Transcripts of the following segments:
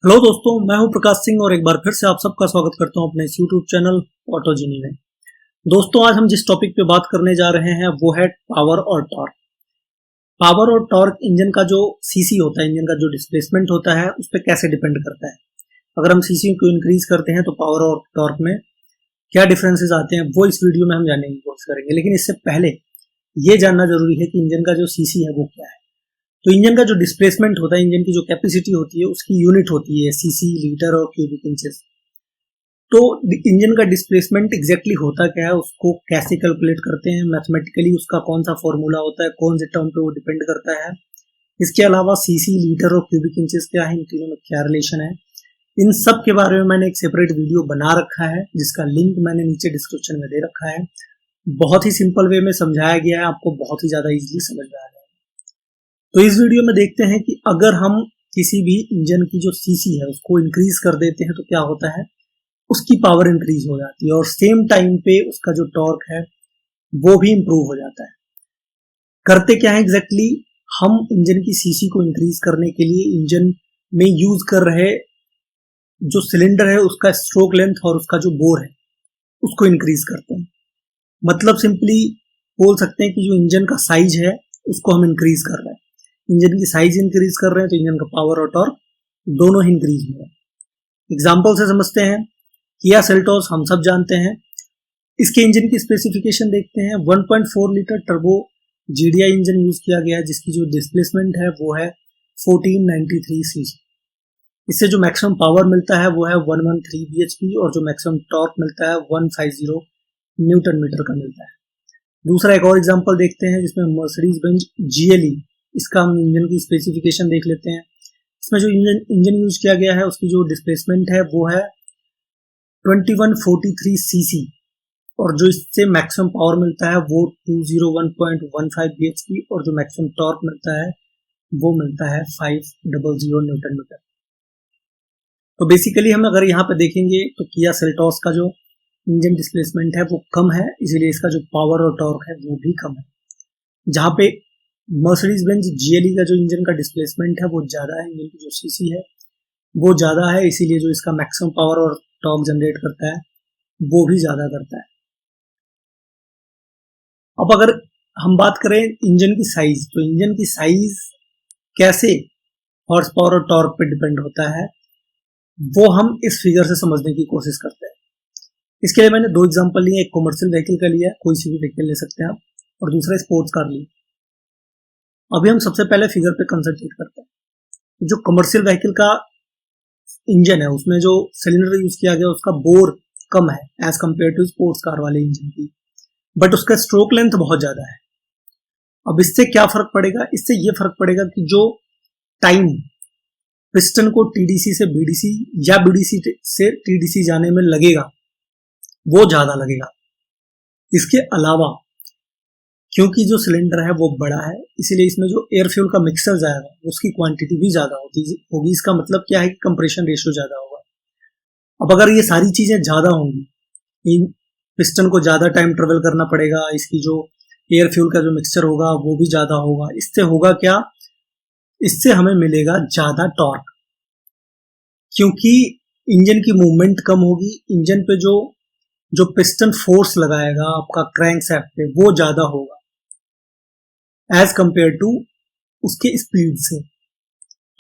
Hello दोस्तों, मैं हूं प्रकाश सिंह और एक बार फिर से आप सबका स्वागत करता हूं अपने इस यूट्यूब चैनल ऑटोजिनी में। दोस्तों, आज हम जिस टॉपिक पे बात करने जा रहे हैं वो है पावर और टॉर्क। पावर और टॉर्क इंजन का जो सीसी होता है, इंजन का जो डिस्प्लेसमेंट होता है, उस पर कैसे डिपेंड करता है। अगर हम सीसी को इंक्रीज करते हैं तो पावर और टॉर्क में क्या डिफरेंसेस आते हैं वो इस वीडियो में हम जानने की कोशिश करेंगे। लेकिन इससे पहले ये जानना जरूरी है कि इंजन का जो सीसी है वो क्या है। तो इंजन का जो डिस्प्लेसमेंट होता है, इंजन की जो कैपेसिटी होती है, उसकी यूनिट होती है सीसी, लीटर और क्यूबिक इंचेस। तो इंजन का डिस्प्लेसमेंट एग्जैक्टली होता क्या है, उसको कैसे कैलकुलेट करते हैं मैथमेटिकली, उसका कौन सा फॉर्मूला होता है, कौन से टर्म पे वो डिपेंड करता है। इसके अलावा सीसी, लीटर और क्यूबिक इंचेस क्या है, इन तीनों में क्या रिलेशन है, इन सब के बारे में मैंने एक सेपरेट वीडियो बना रखा है जिसका लिंक मैंने नीचे डिस्क्रिप्शन में दे रखा है। बहुत ही सिंपल वे में समझाया गया है, आपको बहुत ही ज्यादा इजीली समझ में आ जाएगा। तो इस वीडियो में देखते हैं कि अगर हम किसी भी इंजन की जो सीसी है उसको इंक्रीज कर देते हैं तो क्या होता है, उसकी पावर इंक्रीज हो जाती है और सेम टाइम पे उसका जो टॉर्क है वो भी इंप्रूव हो जाता है। करते क्या है एग्जैक्टली, हम इंजन की सीसी को इंक्रीज करने के लिए इंजन में यूज कर रहे जो सिलेंडर है उसका स्ट्रोक लेंथ और उसका जो बोर है उसको इंक्रीज करते हैं। मतलब सिंपली बोल सकते हैं कि जो इंजन का साइज है उसको हम इंक्रीज कर रहे हैं। इंजन की साइज इंक्रीज कर रहे हैं तो इंजन का पावर और टॉर्क दोनों ही इंक्रीज हो रहे हैं। एग्जाम्पल से समझते हैं। किया सेल्टोस हम सब जानते हैं। इसके इंजन की स्पेसिफिकेशन देखते हैं। 1.4 litre turbo GDI engine use किया गया है जिसकी जो डिस्प्लेसमेंट है वो है 1493 सीसी। इससे जो मैक्सिमम पावर मिलता है वो है 113 bhp और जो मैक्सिमम टॉर्क मिलता है 150 न्यूटन मीटर का मिलता है। दूसरा एक और एग्जांपल देखते हैं जिसमें मर्सिडीज बेंज जीएलई, इसका हम इंजन की स्पेसिफिकेशन देख लेते हैं। इसमें जो इंजन यूज किया गया है उसकी जो डिस्प्लेसमेंट है वो है 2143 सीसी और जो इससे मैक्सिमम पावर मिलता है वो 201.15 bhp और जो मैक्सिमम टॉर्क मिलता है वो मिलता है 500 न्यूटन मीटर। तो बेसिकली हम अगर यहाँ पे देखेंगे तो किया सेल्टोस का जो इंजन डिस्प्लेसमेंट है वो कम है, इसीलिए इसका जो पावर और टॉर्क है वो भी कम है। जहाँ पे मर्सिडीज बेंज जीएलई का जो इंजन का डिस्प्लेसमेंट है वो ज्यादा है, इंजन की जो सीसी है वो ज्यादा है, इसीलिए जो इसका मैक्सिमम पावर और टॉर्क जनरेट करता है वो भी ज्यादा करता है। अब अगर हम बात करें इंजन की साइज, तो इंजन की साइज कैसे हॉर्स पावर और टॉर्क पे डिपेंड होता है वो हम इस फिगर से समझने की कोशिश करते हैं। इसके लिए मैंने दो एग्जांपल लिए, एक कमर्शियल व्हीकल का लिया, कोई सी भी व्हीकल ले सकते हैं आप, और दूसरा स्पोर्ट्स कार लिया। अभी हम सबसे पहले फिगर पे कंसंट्रेट करते हैं। जो कमर्शियल व्हीकल का इंजन है उसमें जो सिलेंडर यूज किया गया उसका बोर कम है as compare to sports car वाले इंजन की, बट उसका स्ट्रोक लेंथ बहुत ज्यादा है। अब इससे क्या फर्क पड़ेगा, इससे ये फर्क पड़ेगा कि जो टाइम पिस्टन को टीडीसी से बीडीसी या बीडीसी से टीडीसी जाने में लगेगा वो ज्यादा लगेगा। इसके अलावा क्योंकि जो सिलेंडर है वो बड़ा है, इसीलिए इसमें जो एयर फ्यूल का मिक्सचर जाएगा उसकी क्वांटिटी भी ज्यादा होगी। इसका मतलब क्या है कि कंप्रेशन रेशियो ज्यादा होगा। अब अगर ये सारी चीजें ज्यादा होंगी, इन पिस्टन को ज्यादा टाइम ट्रेवल करना पड़ेगा, इसकी जो एयर फ्यूल का जो मिक्सचर होगा वो भी ज्यादा होगा। इससे होगा क्या, इससे हमें मिलेगा ज्यादा टॉर्क, क्योंकि इंजन की मूवमेंट कम होगी। इंजन पे जो जो पिस्टन फोर्स लगाएगा आपका क्रैंकशैफ्ट पे वो ज्यादा होगा एज कंपेयर टू उसके स्पीड से।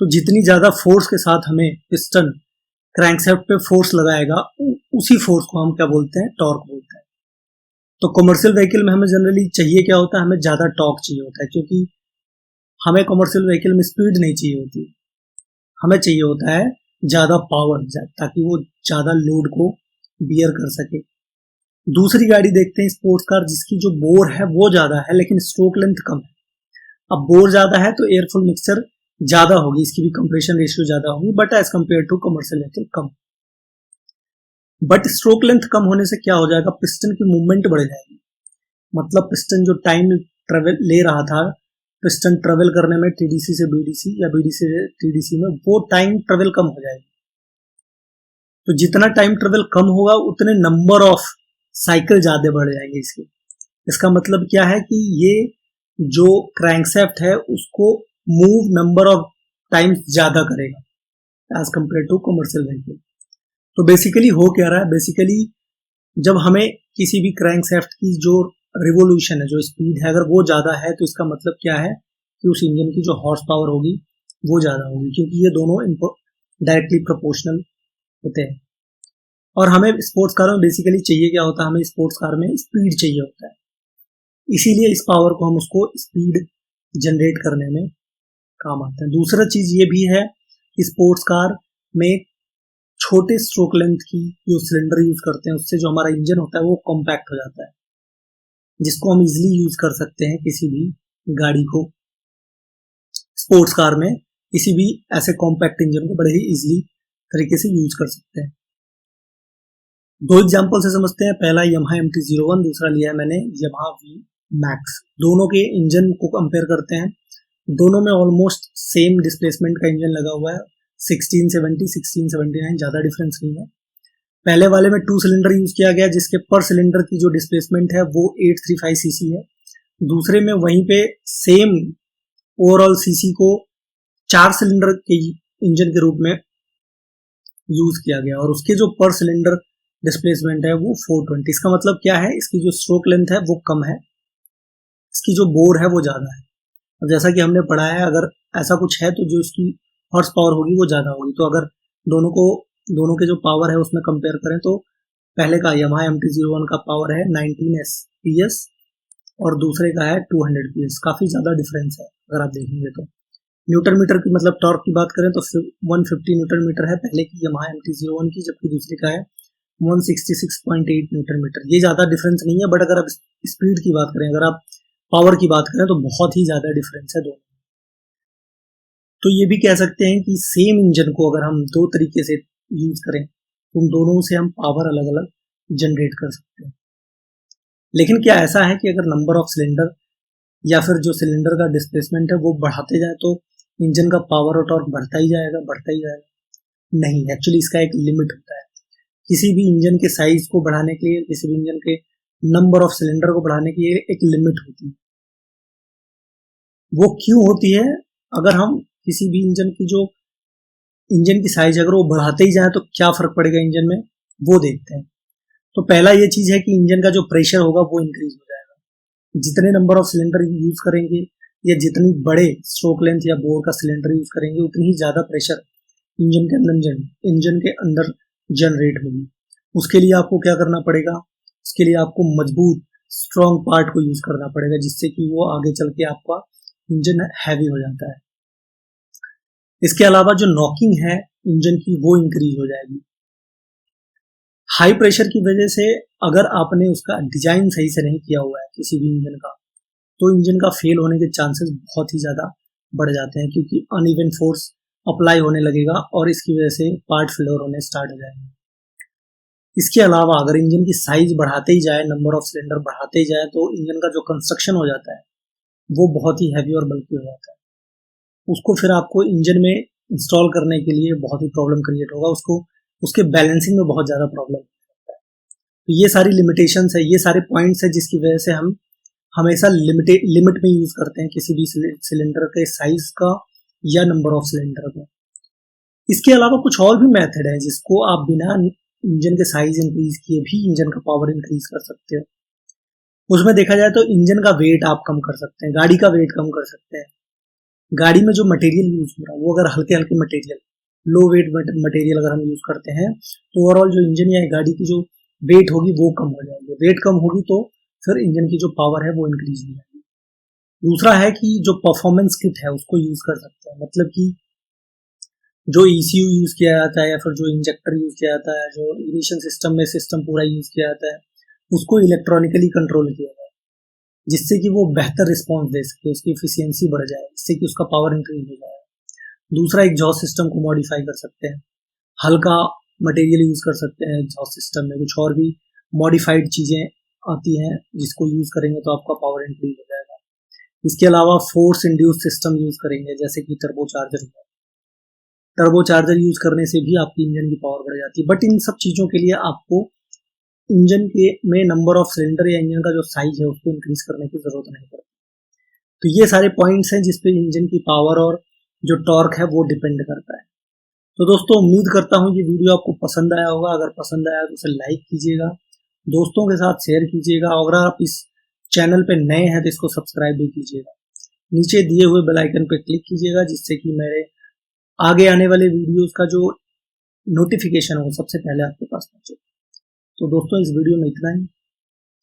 तो जितनी ज्यादा फोर्स के साथ हमें पिस्टन क्रैंकशैफ्ट पे फोर्स लगाएगा उसी फोर्स को हम क्या बोलते हैं, टॉर्क बोलते हैं। तो कमर्शियल व्हीकल में हमें जनरली चाहिए क्या होता है, हमें ज्यादा टॉर्क चाहिए होता है, क्योंकि हमें कमर्शियल व्हीकल में स्पीड नहीं चाहिए होती, हमें चाहिए होता है ज्यादा पावर, ताकि वो ज्यादा लोड को बियर कर सके। दूसरी गाड़ी देखते हैं स्पोर्ट्स कार, जिसकी जो बोर है वो ज्यादा है लेकिन स्ट्रोक लेंथ कम है। अब बोर ज्यादा है तो एयरफुल मिक्सचर ज्यादा होगी, इसकी भी कंप्रेशन रेशियो ज्यादा होगी, but as compare to commercial vehicle कम। बट स्ट्रोक लेंथ कम होने से क्या हो जाएगा, पिस्टन की मूवमेंट बढ़ जाएगी। मतलब पिस्टन जो टाइम ट्रेवल ले रहा था, पिस्टन ट्रेवल करने में टीडीसी से बीडीसी या बीडीसी से टीडीसी में, वो टाइम ट्रेवल कम हो जाएगी। तो जितना टाइम ट्रेवल कम होगा उतने नंबर ऑफ साइकिल ज्यादा बढ़ जाएंगे इसके। इसका मतलब क्या है कि ये जो क्रैंकशैफ्ट है उसको मूव नंबर ऑफ टाइम्स ज्यादा करेगा। As compare to commercial vehicle. तो बेसिकली हो क्या रहा है, बेसिकली जब हमें किसी भी क्रैंकशाफ्ट की जो रिवोल्यूशन है, जो स्पीड है, अगर वो ज़्यादा है तो इसका मतलब क्या है कि उस इंजन की जो हॉर्स पावर होगी वो ज़्यादा होगी, क्योंकि ये दोनों डायरेक्टली प्रोपोर्शनल होते हैं। और हमें स्पोर्ट्स कार में बेसिकली चाहिए क्या होता है, हमें स्पोर्ट्स कार में स्पीड चाहिए होता है, इसीलिए इस पावर को हम उसको स्पीड जनरेट करने में काम आता है। दूसरा चीज ये भी है कि स्पोर्ट्स कार में छोटे स्ट्रोक लेंथ की जो सिलेंडर यूज करते हैं उससे जो हमारा इंजन होता है वो कॉम्पैक्ट हो जाता है, जिसको हम इजिली यूज कर सकते हैं किसी भी गाड़ी को स्पोर्ट्स कार में किसी भी ऐसे कॉम्पैक्ट इंजन को बड़े ही इजिली तरीके से यूज कर सकते हैं। दो एग्जांपल से समझते हैं। पहला यामाहा MT-01, दूसरा लिया है मैंने यामाहा VMAX। दोनों के इंजन को कंपेयर करते हैं। दोनों में ऑलमोस्ट सेम डिस्प्लेसमेंट का इंजन लगा हुआ है, 1670 1679, ज्यादा डिफरेंस नहीं है। पहले वाले में 2 सिलेंडर यूज किया गया जिसके पर सिलेंडर की जो डिस्प्लेसमेंट है वो 835 सीसी है। दूसरे में वहीं पे सेम ओवरऑल सीसी को 4 सिलेंडर के इंजन के रूप में यूज किया गया और उसके जो पर सिलेंडर डिस्प्लेसमेंट है वो 420। इसका मतलब क्या है, इसकी जो स्ट्रोक लेंथ है वो कम है, इसकी जो बोर है वो ज्यादा है। और जैसा कि हमने पढ़ा है, अगर ऐसा कुछ है तो जो इसकी हॉर्स पावर होगी वो ज्यादा होगी। तो अगर दोनों के जो पावर है उसमें कंपेयर करें तो पहले का यामाहा MT-01 का पावर है 19 PS और दूसरे का है 200 PS। काफी ज्यादा डिफरेंस है अगर आप देखेंगे तो। न्यूटन मीटर की मतलब टॉर्क की बात करें तो 150 न्यूटन मीटर है पहले की यामाहा MT-01 की, जबकि दूसरे का है 166.8 न्यूटन मीटर। ये ज्यादा डिफरेंस नहीं है, बट अगर आप स्पीड की बात करें, अगर आप पावर की बात करें तो बहुत ही ज्यादा डिफरेंस है दोनों। तो ये भी कह सकते हैं कि सेम इंजन को अगर हम दो तरीके से यूज करें तो उन दोनों से हम पावर अलग अलग जनरेट कर सकते हैं। लेकिन क्या ऐसा है कि अगर नंबर ऑफ सिलेंडर या फिर जो सिलेंडर का डिस्प्लेसमेंट है वो बढ़ाते जाए तो इंजन का पावर और टॉर्क बढ़ता ही जाएगा? नहीं, एक्चुअली इसका एक लिमिट होता है। किसी भी इंजन के साइज को बढ़ाने के लिए, किसी भी इंजन के नंबर ऑफ सिलेंडर को बढ़ाने की एक लिमिट होती है। वो क्यों होती है? अगर हम किसी भी इंजन की साइज अगर वो बढ़ाते ही जाए तो क्या फर्क पड़ेगा इंजन में, वो देखते हैं। तो पहला ये चीज है कि इंजन का जो प्रेशर होगा वो इंक्रीज हो जाएगा। जितने नंबर ऑफ सिलेंडर यूज करेंगे या जितनी बड़े स्ट्रोक लेंथ या बोर का सिलेंडर यूज करेंगे उतनी ही ज्यादा प्रेशर इंजन के अंदर जनरेट होगी। उसके लिए आपको क्या करना पड़ेगा, उसके लिए आपको मजबूत स्ट्रॉन्ग पार्ट को यूज करना पड़ेगा, जिससे कि वो आगे चल के आपका इंजन हैवी हो जाता है। इसके अलावा जो नॉकिंग है इंजन की वो इंक्रीज हो जाएगी। हाई प्रेशर की वजह से अगर आपने उसका डिजाइन सही से नहीं किया हुआ है किसी भी इंजन का, तो इंजन का फेल होने के चांसेस बहुत ही ज्यादा बढ़ जाते हैं, क्योंकि अनइवन फोर्स अप्लाई होने लगेगा और इसकी वजह से पार्ट फेलियर होने स्टार्ट हो जाएंगे। इसके अलावा अगर इंजन की साइज बढ़ाते ही जाए, नंबर ऑफ सिलेंडर बढ़ाते ही जाए, तो इंजन का जो कंस्ट्रक्शन हो जाता है वो बहुत ही हैवी और बल्कि हो जाता है। उसको फिर आपको इंजन में इंस्टॉल करने के लिए बहुत ही प्रॉब्लम क्रिएट होगा, उसके बैलेंसिंग में बहुत ज्यादा प्रॉब्लम होता है। तो ये सारी लिमिटेशंस है, ये सारे पॉइंट्स है जिसकी वजह से हम हमेशा लिमिट में यूज करते हैं किसी भी सिलेंडर के साइज का या नंबर ऑफ सिलेंडर का। इसके अलावा कुछ और भी मेथड है जिसको आप बिना इंजन के साइज इंक्रीज किए भी इंजन का पावर इंक्रीज कर सकते हैं। उसमें देखा जाए तो इंजन का वेट आप कम कर सकते हैं, गाड़ी का वेट कम कर सकते हैं। गाड़ी में जो मटेरियल यूज हो रहा है वो अगर हल्के हल्के मटेरियल, लो वेट मटेरियल अगर हम यूज करते हैं तो ओवरऑल जो इंजन या गाड़ी की जो वेट होगी वो कम हो जाएगी। वेट कम होगी तो फिर इंजन की जो पावर है वो इंक्रीज हो जाएगी। दूसरा है कि जो परफॉर्मेंस किट है उसको यूज कर सकते हैं, मतलब कि जो ECU यूज किया जाता है या फिर जो इंजेक्टर यूज किया जाता है, जो इग्निशन सिस्टम में सिस्टम पूरा यूज किया जाता है, उसको इलेक्ट्रॉनिकली कंट्रोल किया जाए जिससे कि वो बेहतर रिस्पॉन्स दे सके, उसकी एफिशिएंसी बढ़ जाए, जिससे कि उसका पावर इंक्रीज हो जाए। दूसरा, एग्जॉस्ट सिस्टम को मॉडिफाई कर सकते हैं, हल्का मटेरियल यूज कर सकते हैं एग्जॉस्ट सिस्टम में। कुछ और भी मॉडिफाइड चीजें आती हैं जिसको यूज करेंगे तो आपका पावर इंक्रीज हो जाएगा। इसके अलावा फोर्स इंड्यूस सिस्टम यूज करेंगे, जैसे कि टर्बोचार्जर यूज करने से भी आपकी इंजन की पावर बढ़ जाती है। बट इन सब चीजों के लिए आपको इंजन के में नंबर ऑफ सिलेंडर या इंजन का जो साइज है उसको इंक्रीज करने की जरूरत नहीं पड़ती। तो ये सारे पॉइंट्स हैं जिसपे इंजन की पावर और जो टॉर्क है वो डिपेंड करता है। तो दोस्तों उम्मीद करता हूँ ये वीडियो आपको पसंद आया होगा। अगर पसंद आया तो इसे लाइक कीजिएगा, दोस्तों के साथ शेयर कीजिएगा, और अगर आप इस चैनल पे नए हैं तो इसको सब्सक्राइब भी कीजिएगा। नीचे दिए हुए बेल आइकन पे क्लिक कीजिएगा, जिससे कि मेरे आगे आने वाले वीडियोस का जो नोटिफिकेशन है वो सबसे पहले आपके पास पहुंचे। तो दोस्तों इस वीडियो में इतना ही।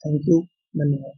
थैंक यू, धन्यवाद।